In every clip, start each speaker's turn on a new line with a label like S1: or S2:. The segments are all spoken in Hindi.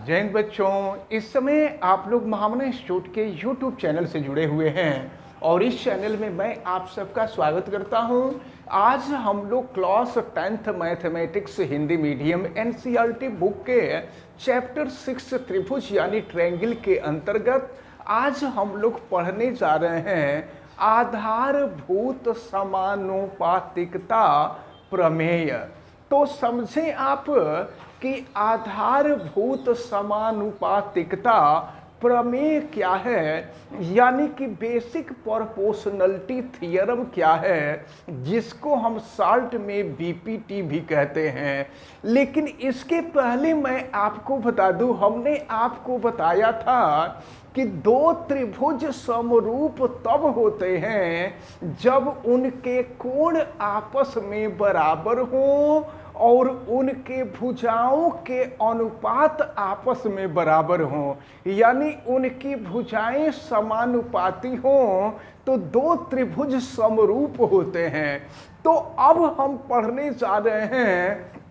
S1: जय हिंद बच्चों। इस समय आप लोग महामना इंस्टीट्यूट के YouTube चैनल से जुड़े हुए हैं और इस चैनल में मैं आप सबका स्वागत करता हूं। आज हम लोग class 10th mathematics Hindi medium NCERT book के चैप्टर 6 त्रिभुज यानी ट्रायंगल के अंतर्गत आज हम लोग पढ़ने जा रहे हैं आधारभूत समानुपातिकता प्रमेय। तो समझें आप कि आधारभूत समानुपातिकता प्रमेय क्या है, यानी कि बेसिक प्रोपोर्शनलिटी थ्योरम क्या है, जिसको हम शॉर्ट में बीपीटी भी कहते हैं। लेकिन इसके पहले मैं आपको बता दूं, हमने आपको बताया था कि दो त्रिभुज समरूप तब होते हैं जब उनके कोण आपस में बराबर हों और उनके भुजाओं के अनुपात आपस में बराबर हों, यानी उनकी भुजाएं समानुपाती हों तो दो त्रिभुज समरूप होते हैं। तो अब हम पढ़ने जा रहे हैं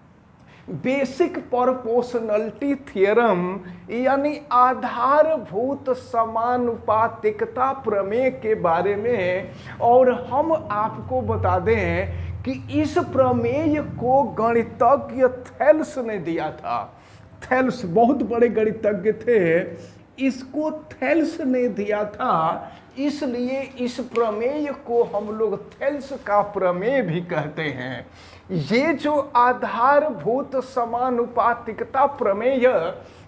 S1: बेसिक प्रोपोर्शनलिटी थ्योरम यानी आधारभूत समानुपातिकता प्रमेय के बारे में। और हम आपको बता दें कि इस प्रमेय को गणितज्ञ थेल्स ने दिया था। थेल्स बहुत बड़े गणितज्ञ थे, इसको थेल्स ने दिया था, इसलिए इस प्रमेय को हम लोग थेल्स का प्रमेय भी कहते हैं। ये जो आधारभूत समानुपातिकता प्रमेय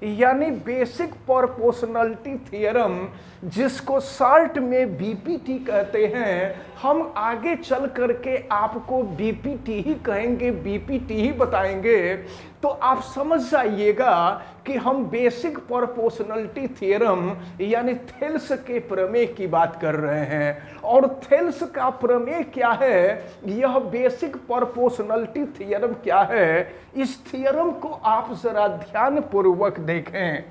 S1: यानी बेसिक प्रोपोर्शनलिटी थ्योरम, जिसको शॉर्ट में बीपीटी कहते हैं, हम आगे चल करके आपको बीपीटी ही कहेंगे, बीपीटी ही बताएंगे। तो आप समझ जाइएगा कि हम बेसिक प्रोपोर्शनलिटी थ्योरम यानी थेल्स के प्रमेय की बात कर रहे हैं। और थेल्स का प्रमेय क्या है, यह बेसिक प्रोपोर्शनलिटी थ्योरम क्या है, इस थ्योरम को आप जरा ध्यान पूर्वक देखें।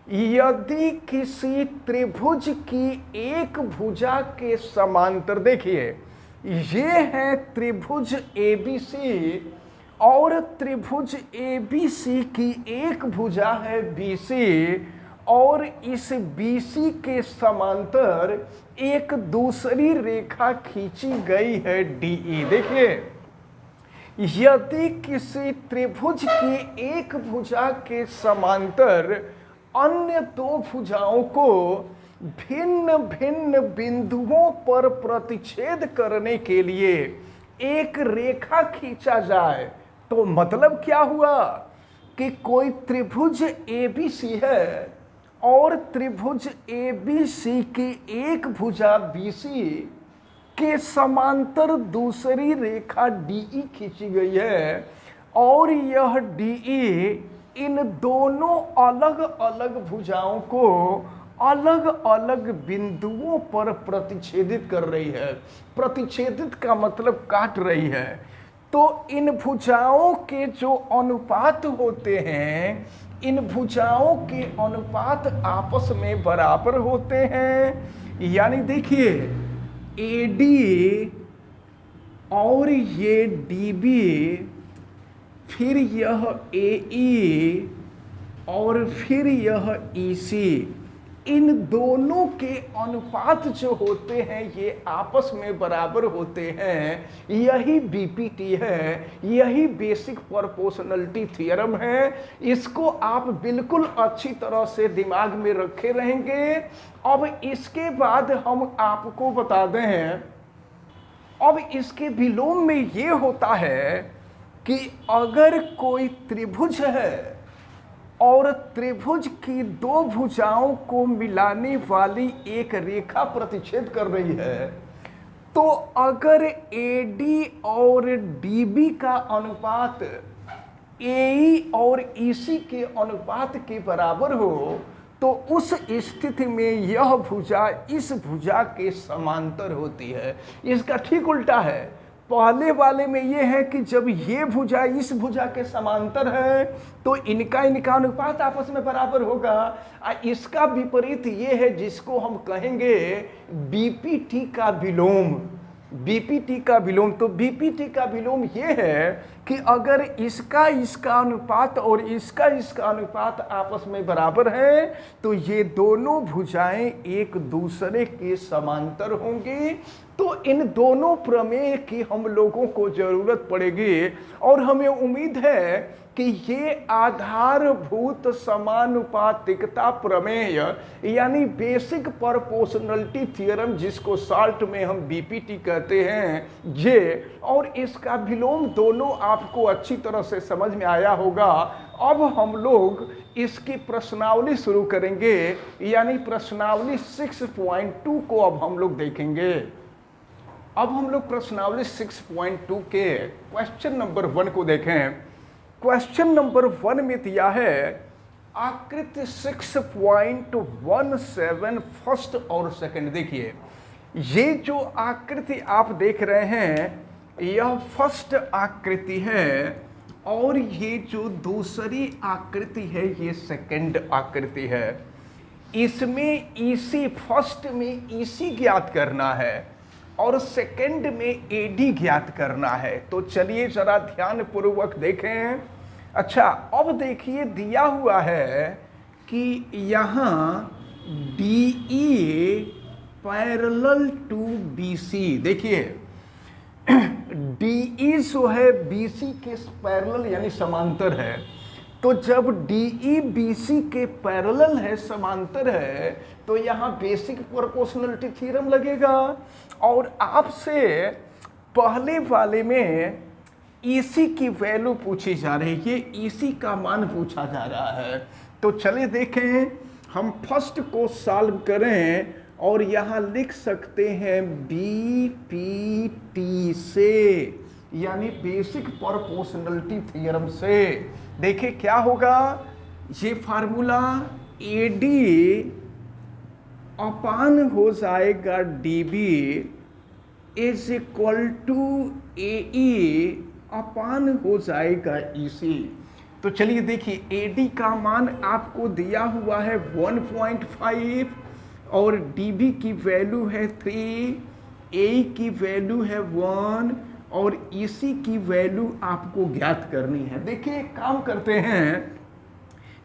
S1: यदि किसी त्रिभुज की एक भुजा के समांतर, देखिए ये है त्रिभुज ABC और त्रिभुज ABC की एक भुजा है BC और इस BC के समांतर एक दूसरी रेखा खींची गई है DE। देखिए, यदि किसी त्रिभुज की एक भुजा के समांतर अन्य दो भुजाओं को भिन्न भिन्न बिंदुओं पर प्रतिच्छेद करने के लिए एक रेखा खींचा जाए, तो मतलब क्या हुआ कि कोई त्रिभुज ABC है और त्रिभुज ABC की एक भुजा BC के समांतर दूसरी रेखा DE खींची गई है और यह DE इन दोनों अलग अलग भुजाओं को अलग अलग बिंदुओं पर प्रतिच्छेदित कर रही है। प्रतिच्छेदित का मतलब काट रही है। तो इन भुजाओं के जो अनुपात होते हैं, इन भुजाओं के अनुपात आपस में बराबर होते हैं। यानी देखिए, AD और ये DB, फिर यह AE और फिर यह EC, इन दोनों के अनुपात जो होते हैं ये आपस में बराबर होते हैं। यही बीपीटी है, यही बेसिक प्रोपोर्शनलिटी थ्योरम है। इसको आप बिल्कुल अच्छी तरह से दिमाग में रखे रहेंगे। अब इसके बाद हम आपको बता दें, अब इसके विलोम में ये होता है कि अगर कोई त्रिभुज है और त्रिभुज की दो भुजाओं को मिलाने वाली एक रेखा प्रतिच्छेद कर रही है, तो अगर AD और DB का अनुपात AE और EC के अनुपात के बराबर हो, तो उस स्थिति में यह भुजा इस भुजा के समांतर होती है। इसका ठीक उल्टा है। पहले वाले में ये है कि जब ये भुजा इस भुजा के समांतर है तो इनका अनुपात आपस में बराबर होगा। इसका विपरीत ये है जिसको हम कहेंगे बीपीटी का विलोम। बीपीटी का विलोम। तो बीपीटी का विलोम ये है कि अगर इसका इसका अनुपात और इसका इसका अनुपात आपस में बराबर है तो ये दोनों भुजाएं एक दूसरे के समांतर होंगी। तो इन दोनों प्रमेय की हम लोगों को जरूरत पड़ेगी और हमें उम्मीद है कि ये आधारभूत समानुपातिकता प्रमेय यानी बेसिक प्रोपोर्शनलिटी थ्योरम, जिसको शॉर्ट में हम बीपीटी कहते हैं, ये और इसका विलोम दोनों आपको अच्छी तरह से समझ में आया होगा। अब हम लोग इसकी प्रश्नावली शुरू करेंगे, यानी प्रश्नावली 6.2 को अब हम लोग देखेंगे। अब हम लोग प्रश्नावली 6.2 के क्वेश्चन नंबर 1 को देखें। क्वेश्चन नंबर 1 में दिया है आकृति 6.17 फर्स्ट और सेकंड। देखिए ये जो आकृति आप देख रहे हैं यह फर्स्ट आकृति है और ये जो दूसरी आकृति है ये सेकंड आकृति है। इसमें ईसी, फर्स्ट में ईसी ज्ञात करना है और सेकंड में एडी ज्ञात करना है। तो चलिए जरा ध्यान पूर्वक देखें। अच्छा, अब देखिए दिया हुआ है कि यहाँ DE पैरेलल टू BC। देखिए DE जो है BC के पैरेलल यानी समांतर है। तो जब DE BC के पैरेलल है, समांतर है, तो यहाँ बेसिक प्रोपोर्शनलिटी थ्योरम लगेगा। और आपसे पहले वाले में EC की वैल्यू पूछी जा रही है, ये EC का मान पूछा जा रहा है। तो चलिए देखें, हम फर्स्ट को सॉल्व करें और यहाँ लिख सकते हैं BPT से, यानी बेसिक प्रोपोर्शनलिटी थ्योरम से। देखिए क्या होगा, ये फार्मूला AD अपान हो जाएगा DB is equal to AE upon हो जाएगा EC। तो चलिए देखिए AD का मान आपको दिया हुआ है 1.5 और DB की वैल्यू है 3, AE की वैल्यू है 1 और EC की वैल्यू आपको ज्ञात करनी है। देखिए एक काम करते हैं,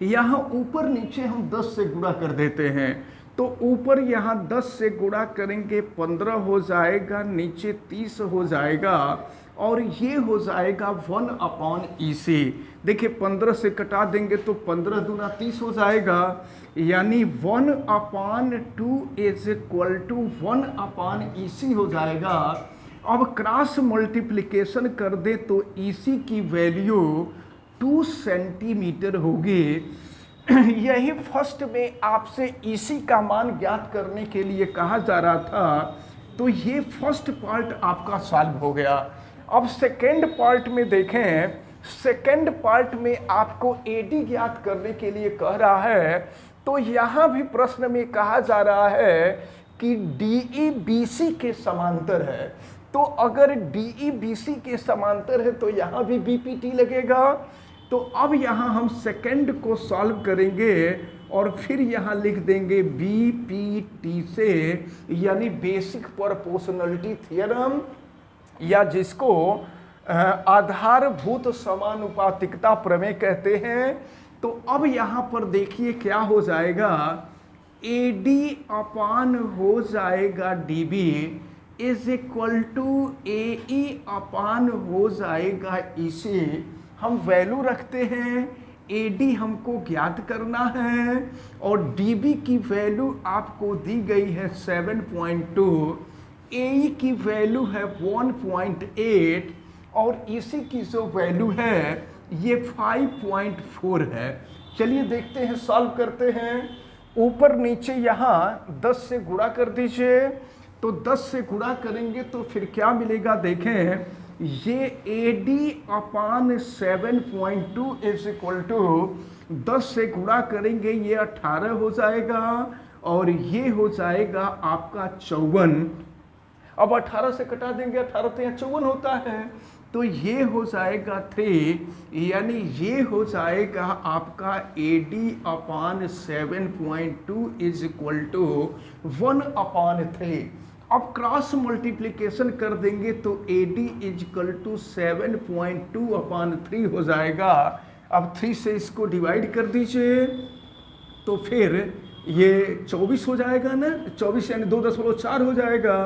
S1: यहाँ ऊपर नीचे हम 10 से गुणा कर देते हैं। तो ऊपर यहाँ 10 से गुणा करेंगे 15 हो जाएगा, नीचे 30 हो जाएगा और ये हो जाएगा 1/EC। देखिए 15 से कटा देंगे तो 15 दूना 30 हो जाएगा, यानी 1/2 इज इक्वल टू 1/EC हो जाएगा। अब क्रॉस मल्टीप्लिकेशन कर दे तो EC की वैल्यू 2 सेंटीमीटर होगी। यही फर्स्ट में आपसे EC का मान ज्ञात करने के लिए कहा जा रहा था। तो ये फर्स्ट पार्ट आपका सॉल्व हो गया। अब सेकेंड पार्ट में देखें, सेकेंड पार्ट में आपको AD ज्ञात करने के लिए कह रहा है। तो यहाँ भी प्रश्न में कहा जा रहा है कि DE BC के समांतर है। तो अगर DE BC के समांतर है तो यहाँ भी BPT लगेगा। तो अब यहाँ हम सेकंड को सॉल्व करेंगे और फिर यहाँ लिख देंगे BPT से, यानी बेसिक प्रोपोर्शनलिटी थ्योरम, या जिसको आधारभूत समानुपातिकता प्रमेय कहते हैं। तो अब यहाँ पर देखिए क्या हो जाएगा, AD अपान हो जाएगा DB is equal to AE upon हो जाएगा EC। हम वैल्यू रखते हैं, AD हमको ज्ञात करना है और DB की वैल्यू आपको दी गई है 7.2, AE की वैल्यू है 1.8 और EC की जो वैल्यू है ये 5.4 है। चलिए देखते हैं, सॉल्व करते हैं। ऊपर नीचे यहाँ 10 से गुणा कर दीजिए। तो 10 से गुणा करेंगे तो फिर क्या मिलेगा, देखें, ये AD upon 7.2 is equal to 10 से गुणा करेंगे ये 18 हो जाएगा और ये हो जाएगा आपका 54। अब 18 से कटा देंगे, 18 तो यहाँ 54 होता है, तो ये हो जाएगा 3, यानी ये हो जाएगा आपका AD upon 7.2 is equal to 1/3। अब क्रॉस मल्टीप्लिकेशन कर देंगे तो AD इजकल टू 7.2/3 हो जाएगा। अब 3 से इसको डिवाइड कर दीजिए तो फिर ये 24 हो जाएगा ना, 24 यानी 2.4 हो जाएगा।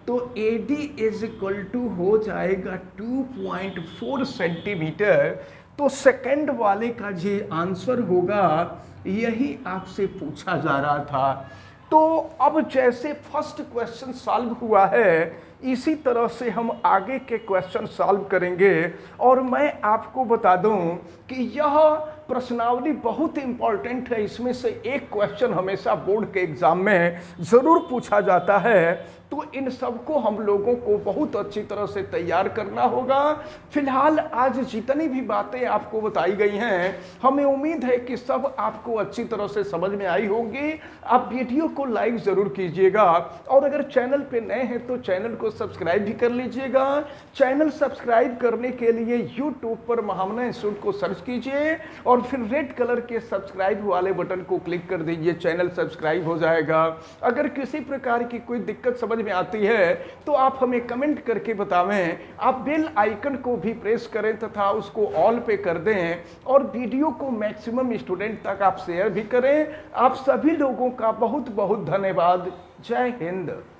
S1: तो AD इज इक्वल टू हो जाएगा 2.4 सेंटीमीटर। तो सेकंड वाले का जो आंसर होगा यही आपसे पूछा जा रहा था। तो अब जैसे फर्स्ट क्वेश्चन सॉल्व हुआ है इसी तरह से हम आगे के क्वेश्चन सॉल्व करेंगे। और मैं आपको बता दूं कि यह प्रश्नावली बहुत इंपॉर्टेंट है, इसमें से एक क्वेश्चन हमेशा बोर्ड के एग्जाम में ज़रूर पूछा जाता है। तो इन सबको हम लोगों को बहुत अच्छी तरह से तैयार करना होगा। फिलहाल आज जितनी भी बातें आपको बताई गई हैं हमें उम्मीद है कि सब आपको अच्छी तरह से समझ में आई होंगी। आप वीडियो को लाइक ज़रूर कीजिएगा और अगर चैनल पे नए हैं तो चैनल को सब्सक्राइब भी कर लीजिएगा। चैनल सब्सक्राइब करने के लिए यूट्यूब पर महामना इंस्टीट्यूट को सर्च कीजिए और फिर रेड कलर के सब्सक्राइब वाले बटन को क्लिक कर दीजिए, चैनल सब्सक्राइब हो जाएगा। अगर किसी प्रकार की कोई दिक्कत समझ में आती है तो आप हमें कमेंट करके बतावें। आप बेल आइकन को भी प्रेस करें तथा उसको ऑल पे कर दें और वीडियो को मैक्सिमम स्टूडेंट तक आप शेयर भी करें। आप सभी लोगों का बहुत बहुत धन्यवाद। जय हिंद।